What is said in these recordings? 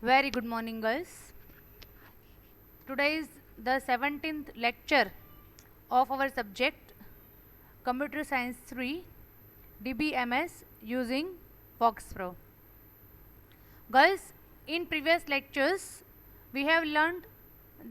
Very good morning, girls. Today is the 17th lecture of our subject Computer Science 3 DBMS using FoxPro. Girls, in previous lectures, we have learned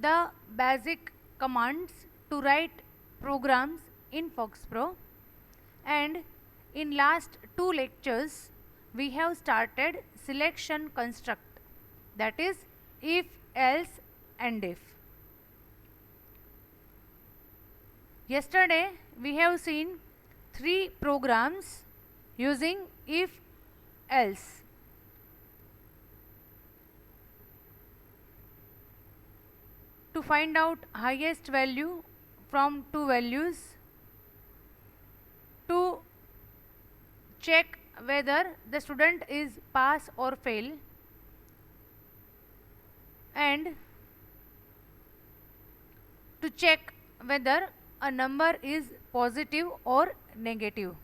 the basic commands to write programs in FoxPro, and in last two lectures, we have started selection construct, that is if, else and if. Yesterday we have seen three programs using if, else. To find out highest value from two values, to check whether the student is pass or fail, and to check whether a number is positive or negative.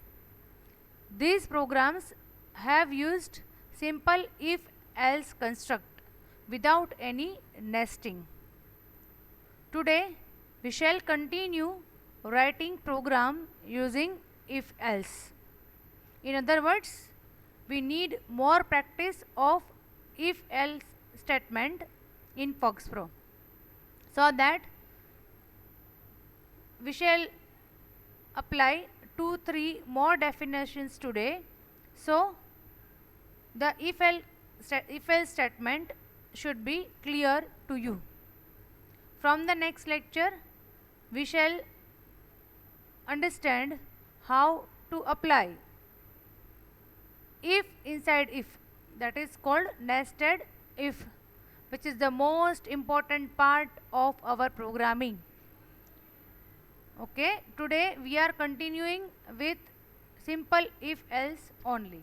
These programs have used simple if else construct without any nesting. Today we shall continue writing program using if else. In other words, we need more practice of if else statement in FoxPro, so that we shall apply 2-3 more definitions today. So the if else statement should be clear to you. From the next lecture we shall understand how to apply if inside if, that is called nested if, which is the most important part of our programming. Okay, today we are continuing with simple if else only.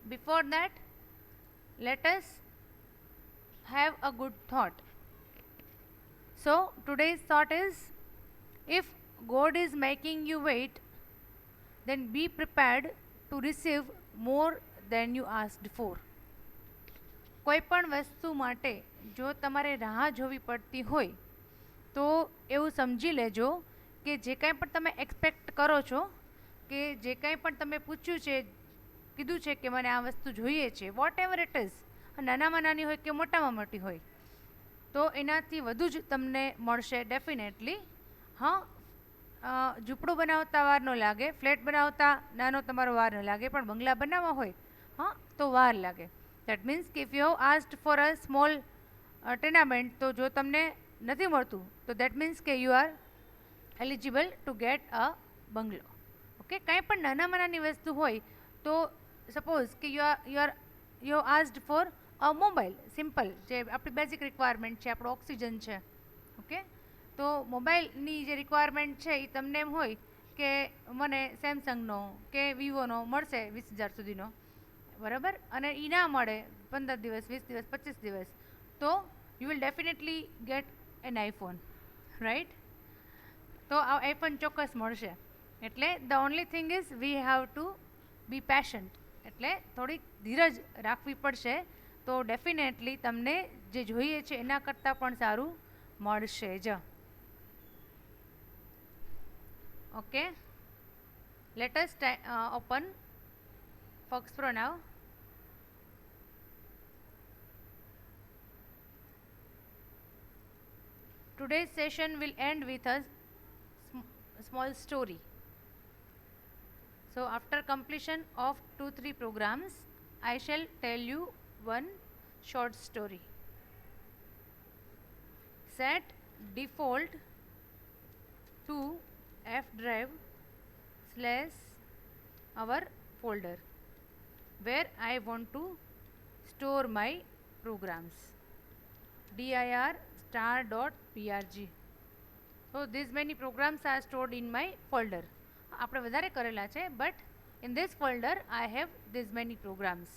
Before that, let us have a good thought. So today's thought is, if God is making you wait, then be prepared to receive more than you asked for. કોઈપણ વસ્તુ માટે જો તમારે રાહ જોવી પડતી હોય તો એવું સમજી લેજો કે જે કાંઈ પણ તમે એક્સપેક્ટ કરો છો, કે જે કાંઈ પણ તમે પૂછ્યું છે, કીધું છે કે મને આ વસ્તુ જોઈએ છે, વોટ એવર ઇટ ઇઝ, નાનામાં નાની હોય કે મોટામાં મોટી હોય, તો એનાથી વધુ જ તમને મળશે ડેફિનેટલી. હા, ઝૂંપડું બનાવતા વાર ન લાગે, ફ્લેટ બનાવતા નાનો તમારો વાર ન લાગે, પણ બંગલા બનાવવા હોય હા તો વાર લાગે. દેટ મીન્સ કે if you have asked for a small tenement, તો જો તમને નથી મળતું તો દેટ મીન્સ કે you are eligible to get a bungalow. Okay, કાંઈ પણ નાનામાં નાની વસ્તુ હોય તો સપોઝ કે you asked for a mobile, simple જે આપણી બેઝિક રિક્વાયરમેન્ટ છે, આપણો ઓક્સિજન છે. ઓકે, તો મોબાઈલની જે રિક્વાયરમેન્ટ છે એ તમને એમ હોય કે મને સેમસંગનો કે વિવોનો મળશે 20,000 સુધીનો, બરાબર, અને એ ના મળે 15 દિવસ, 20 દિવસ, 25 દિવસ, તો you will definitely get an iPhone, right? તો આ આઈફોન ચોક્કસ મળશે. એટલે the only thing is we have to be patient, એટલે થોડીક ધીરજ રાખવી પડશે, તો ડેફિનેટલી તમને જે જોઈએ છે એના કરતાં પણ સારું મળશે જ. Okay, let us open FoxPro now. Today's session will end with a small story. So after completion of 2-3 programs, I shall tell you one short story. Set default to F drive / our folder where I want to store my programs, dir star.prg. So these many programs are stored in my folder. આપણે વધારે કરેલા છે, but in this folder I have these many programs.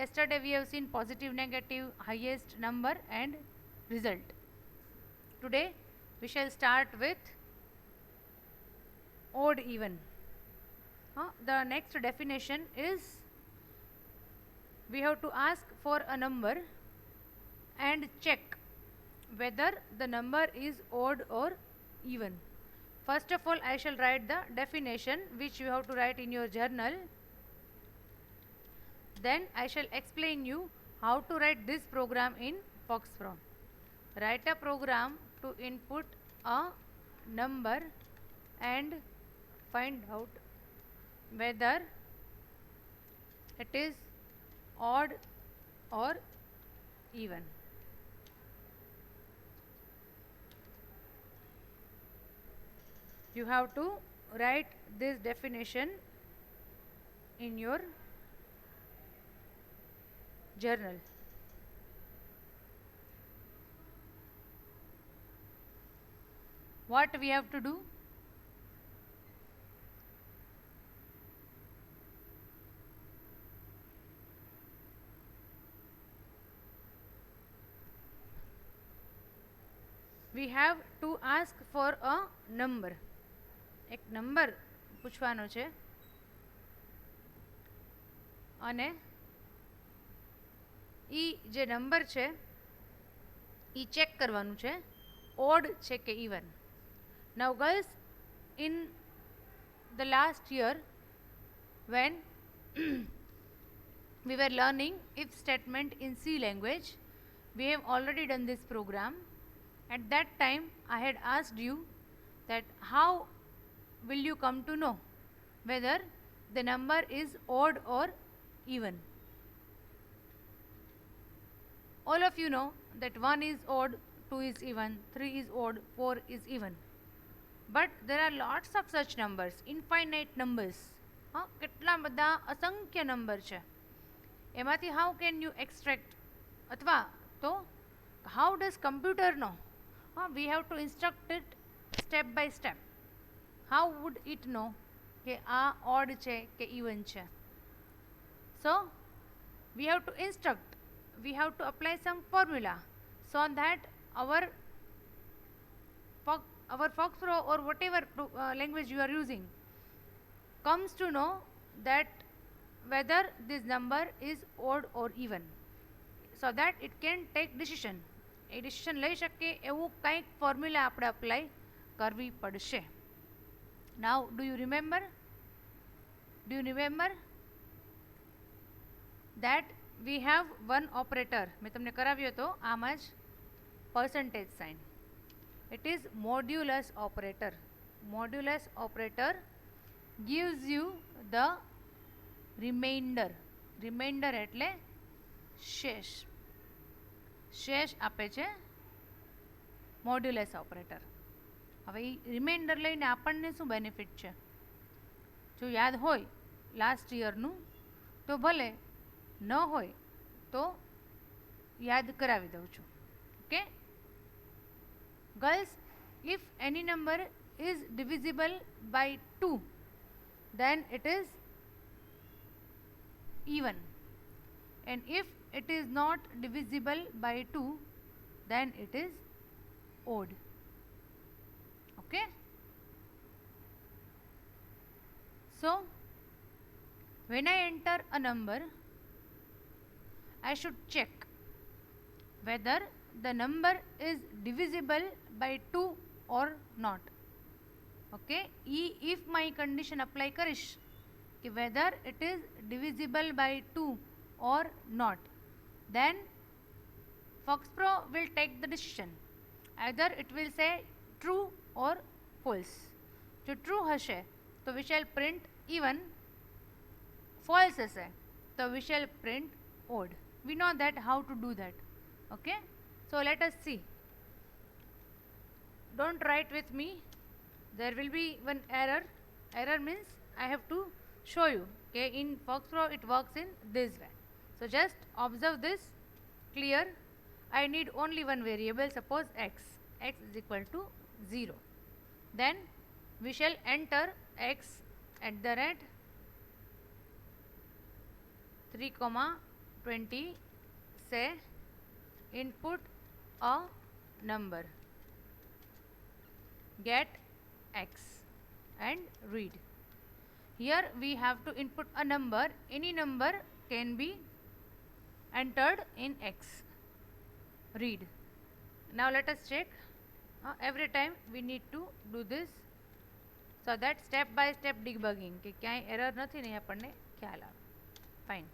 Yesterday we have seen positive, negative, highest number and result. Today we shall start with odd even. The next definition is, we have to ask for a number and check whether the number is odd or even. First of all, I shall write the definition which you have to write in your journal. Then I shall explain you how to write this program in FoxPro. Write a program to input a number and find out whether it is odd or even. You have to write this definition in your journal. What we have to do? We have to ask for a number. એક number પૂછવાનો છે અને એ જે number છે એ check કરવાનું છે odd છે કે even. Now girls, in the last year when we were learning if statement in C language, we have already done this program. At that time I had asked you that how will you come to know whether the number is odd or even. All of you know that 1 is odd, 2 is even, 3 is odd, 4 is even. But there are lots of such numbers, infinite numbers. કેટલા બધા અસંખ્ય number છે. એમાંથી how can you extract અથવા તો how does computer know? We have to instruct it step by step. How would it know કે આ odd છે કે even છે? So we have to instruct, we have to apply some formula so that our FoxPro or whatever language you are using comes to know that whether this number is odd or even, so that it can take decision. A decision લઈ શકે એવું કંઈક formula આપણે apply કરવી પડશે. Now do you remember that we have one operator. મેં તમને કરાવ્યો હતો આમાં જ percentage sign. It is modulus operator. Modulus operator gives you the remainder. Remainder એટલે શેષ. શેષ આપે છે મોડ્યુલસ ઓપરેટર. હવે એ રિમાઇન્ડર લઈને આપણને શું બેનિફિટ છે? જો યાદ હોય લાસ્ટ યરનું તો ભલે, ન હોય તો યાદ કરાવી દઉં છું. Okay girls, if any number is divisible by 2, then it is even, and if it is not divisible by 2, then it is odd. Okay, so when I enter a number, I should check whether the number is divisible by 2 or not. Okay, if my condition apply karish ki whether it is divisible by 2 or not, then FoxPro will take the decision. Either it will say true or false. જો true હશે તો we shall print even, false હશે તો we shall print odd. We know that how to do that. Okay, so let us see. Don't write with me, there will be one error. Error means I have to show you. Okay, in FoxPro it works in this way. So just observe this. Clear? I need only one variable, suppose x. X is equal to 0. Then we shall enter x at the rate 3,20. Say input a number, get x and read. Here we have to input a number. Any number can be entered in x. read. Now let us check. Every time we need to do this so that step by step debugging કે ક્યાંય error નથી ને આપણને ખ્યાલ આવે. Fine.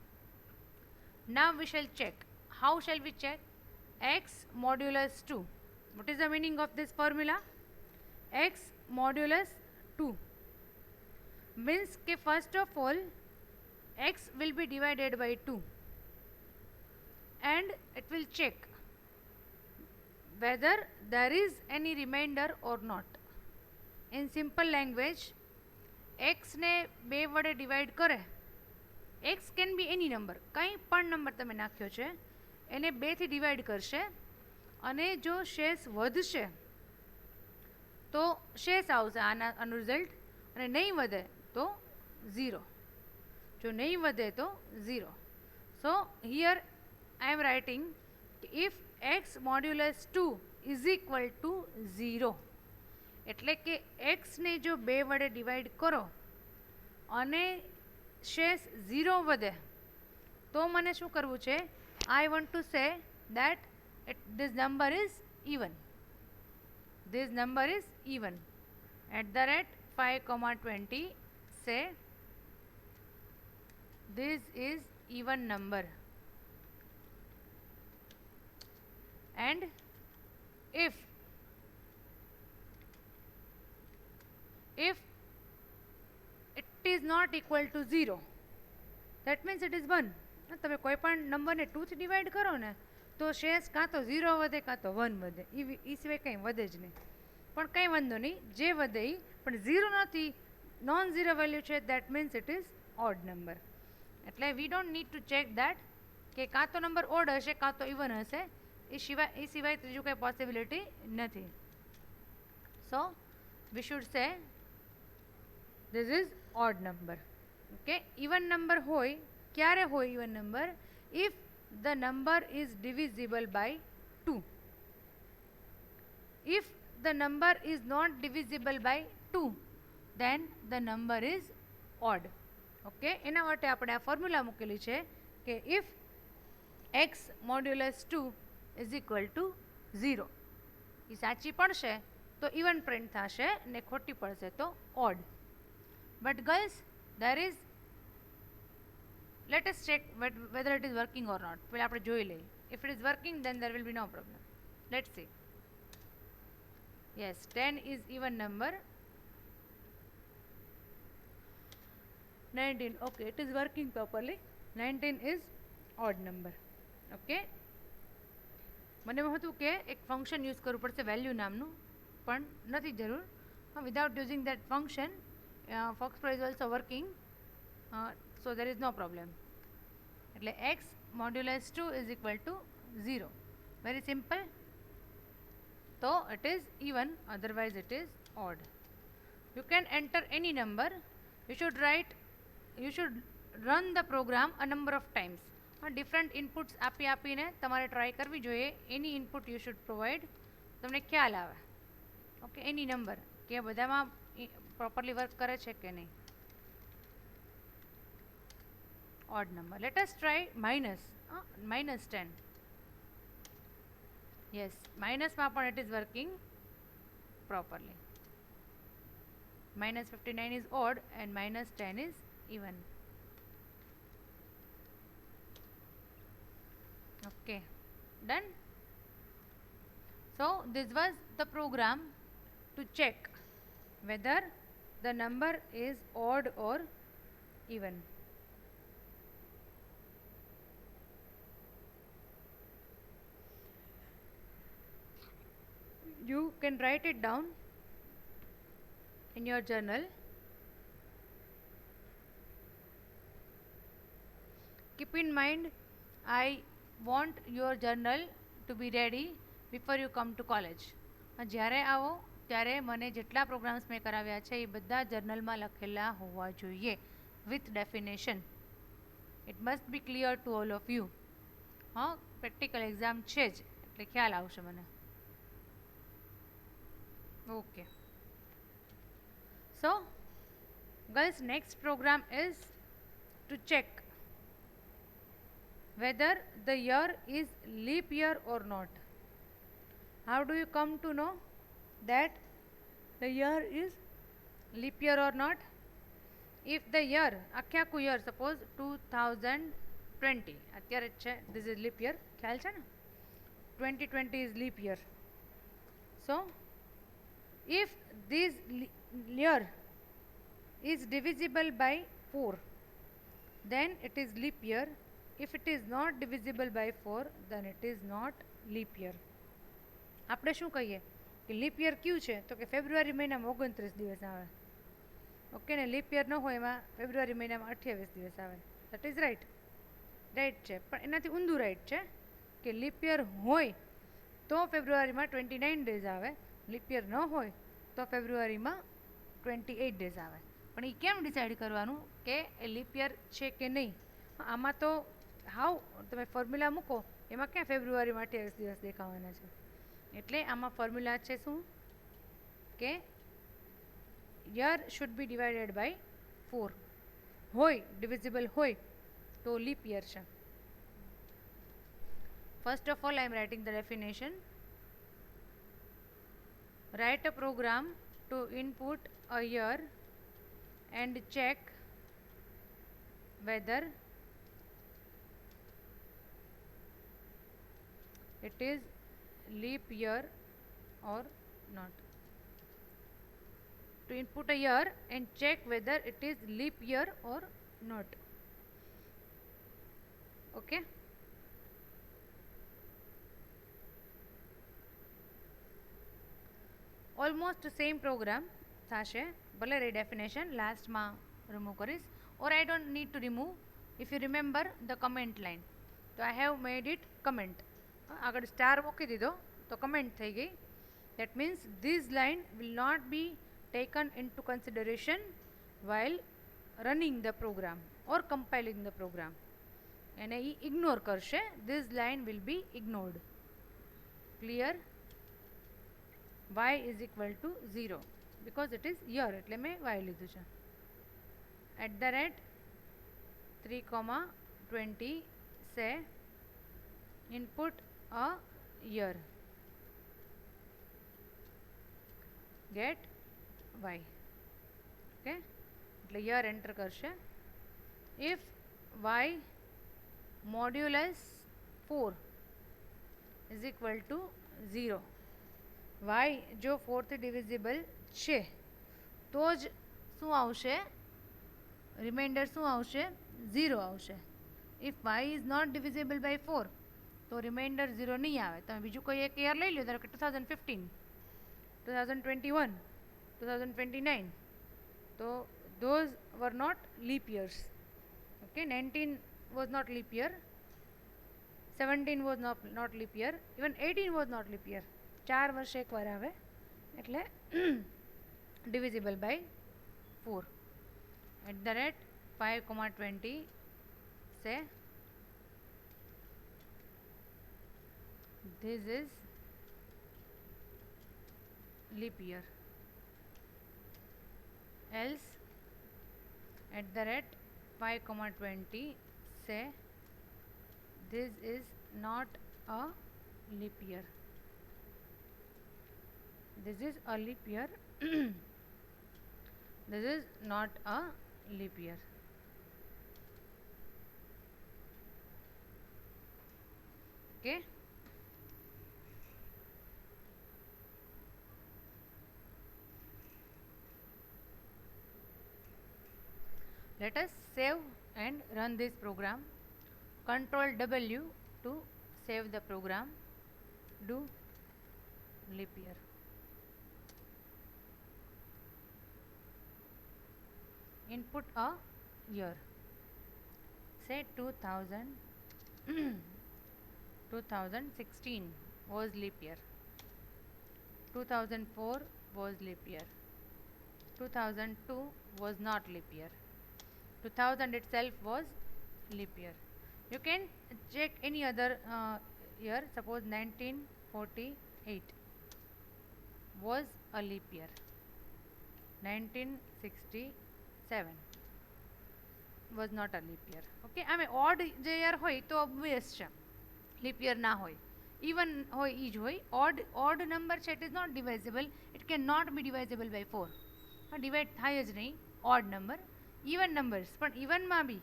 Now we shall check. How shall we check? X modulus 2. What is the meaning of this formula? X modulus 2 means कि first of all x will be divided by 2 and it will check whether there is any remainder or not. In simple language, x ને 2 વડે divide કરે. x can be any number, કંઈ પણ number તમે નાખ્યો છે એને 2 થી ડિવાઈડ કરશે અને જો શેષ વધશે તો શેષ આવશે આનું રિઝલ્ટ અને નહીં વધે તો 0. જો નહીં વધે તો 0. સો here I am writing if x modulus 2 is equal to 0 એટલે કે x ને જો 2 વડે ડિવાઈડ કરો અને શેષ 0 વધે તો મને શું કરવું છે? I want to say that this number is even. This number is even. At the rate 5,20 say this is even number. And if it is not equal to 0, that means it is 1. તમે કોઈ પણ નંબરને 2 થી divide કરો ને તો શેષ કાં તો 0 વધે કાં તો 1 વધે, એ સિવાય કંઈ વધે જ નહીં. પણ કંઈ વાંધો નહીં, જે વધે એ પણ 0 નથી, નોન ઝીરો વેલ્યુ છે, that means it is odd number. એટલે we don't need to check that કે કાં તો નંબર ઓડ હશે કાં તો ઇવન હશે, એ સિવાય ત્રીજું કંઈ પોસિબિલિટી નથી. So we should say this is odd number. Okay, even number હોય ક્યારે હોય? Even number if the number is divisible by 2. If the number is not divisible by 2 then the number is odd. Okay, એના માટે આપણે આ formula મૂકેલી છે કે if x modulus 2 is equal to 0, એ સાચી પડશે તો ઇવન પ્રિન્ટ થશે ને ખોટી પડશે તો odd. But girls, there is, let us check whether it is working or not. પહેલા આપણે જોઈ લઈએ. if it is working then there will be no problem. Let's see. Yes, 10 is even number. 19, okay, it is working properly. 19 is odd number. Okay, મને એમ હતું કે એક function use કરવું પડશે વેલ્યુ નામનું, પણ નથી જરૂર. Without using that function FoxPro is also working, so there is no problem. એટલે x modulus 2 is equal to 0. Very simple. તો it is even, otherwise it is odd. You can enter any number. You should run the program a number of times. Different inputs આપીને તમારે try કરવી જોઈએ. Any input you should provide, તમને ખ્યાલ આવે. Okay, એની number કે બધામાં properly work કરે છે કે નહીં. Odd number. Let us try -10. Yes, માઇનસમાં પણ it is working properly. -59 is odd and -10 is even. Okay, done. So this was the program to check whether the number is odd or even. You can write it down in your journal. Keep in mind, I want your journal to be ready before you come to college. જ્યારે આવો ત્યારે મને જેટલા programs મેં કરાવ્યા છે એ બધા જર્નલમાં લખેલા હોવા જોઈએ with definition. It must be clear to all of you. Practical exam છે જ એટલે ખ્યાલ આવશે મને. Okay, so guys, next program is to check whether the year is leap year or not. how do you come to know that the year is leap year or not? If the year આખું year suppose 2020 અત્યારે જ છે, this is leap year, ખ્યાલ છે ને? 2020 is leap year. So if this year is divisible by 4, then it is leap year. If it is not divisible by 4, then it is not leap year. આપણે શું કહીએ કે leap year ક્યું છે? તો કે ફેબ્રુઆરી મહિનામાં 29 દિવસ આવે. ઓકે ને, લીપ યર ન હોય એમાં ફેબ્રુઆરી મહિનામાં 28 દિવસ આવે. That is right. રાઈટ છે, પણ એનાથી ઊંધું રાઈટ છે કે લીપ યર હોય તો ફેબ્રુઆરીમાં 29 ડેઝ આવે, લીપ યર ન હોય તો ફેબ્રુઆરીમાં 28 ડેઝ આવે. પણ એ કેમ ડિસાઇડ કરવાનું કે એ લીપ યર છે કે નહીં? આમાં તો હાવ તમે ફોર્મ્યુલા મૂકો, એમાં ક્યાં ફેબ્રુઆરીમાં 28 દિવસ દેખાવાના છે? એટલે આમાં ફોર્મ્યુલા છે શું કે year should be divided by 4 હોય, ડિવિઝિબલ હોય તો લીપ યર છે. First of all I am writing the definition. Write a program to input a year and check whether it is leap year or not. To input a year and check whether it is leap year or not. Okay. Almost the same program થશે. ભલે રે definition લાસ્ટમાં remove કરીશ, or I don't need to remove if you remember the comment line. તો I have made it comment. આગળ star મૂકી દીધો તો કમેન્ટ થઈ ગઈ. That means this line will not be taken in to consideration while running the program or compiling the program. એને એ ignore કરશે. This line will be ignored. Clear? y is equal to 0 because it is year, એટલે મેં y લીધું છે. @3,20 say input a year, get y. Okay, એટલે year enter કરશે. if y modulus 4 is equal to 0, y જો 4 થી divisible છે તો જ શું આવશે? રિમાઇન્ડર શું આવશે? 0 આવશે. If y is not divisible by 4 તો રિમાઇન્ડર 0 નહીં આવે. તમે બીજું કોઈ એક યર લઈ લો, ધારો કે 2015, 2021, 2029, તો those were not leap years. Okay, 19 was not leap year, 17 was not leap year, even 18 was not leap year. 4 વર્ષ એકવાર આવે એટલે divisible by 4. @5,20 say this is leap year, else @5,20 say this is not a leap year. This is a leap year. This is not a leap year. Okay. Let us save and run this program. Control W to save the program. Do leap year. Input a year. Say 2016 was leap year. 2004 was leap year. 2002 was not leap year. 2000 itself was leap year. You can check any other year. Suppose 1948 was a leap year. 1967 was not a leap year. Okay, I mean odd જે year હોય તો obvious છે, leap year ના હોય. even હોય ઈ જ હોય. ઓડ નંબર છે it is not divisible, it can not be divisible by 4. Divide થાય જ નહીં ઓડ નંબર. ઇવન નંબર્સ પણ ઇવનમાં બી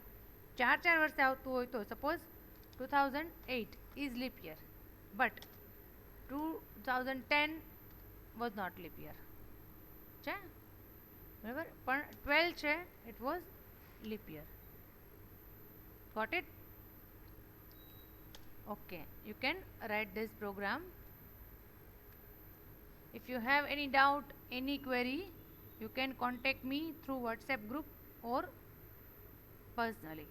4 વર્ષે આવતું હોય તો suppose 2008 is leap year but 2010 was not leap year છે બરાબર, પણ 12 છે it was leap year. Got it? Okay, you can write this program. If you have any doubt, any query, you can contact me through WhatsApp group or personally.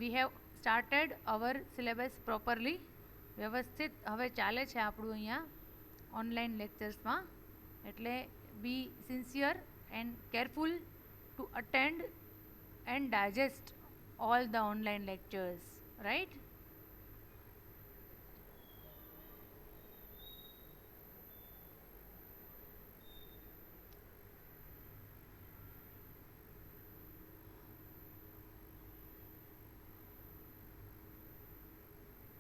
We have started our syllabus properly. વ્યવસ્થિત હવે ચાલે છે આપણું અહીંયા online લેક્ચર્સમાં, એટલે be sincere and careful to attend and digest all the online lectures, right?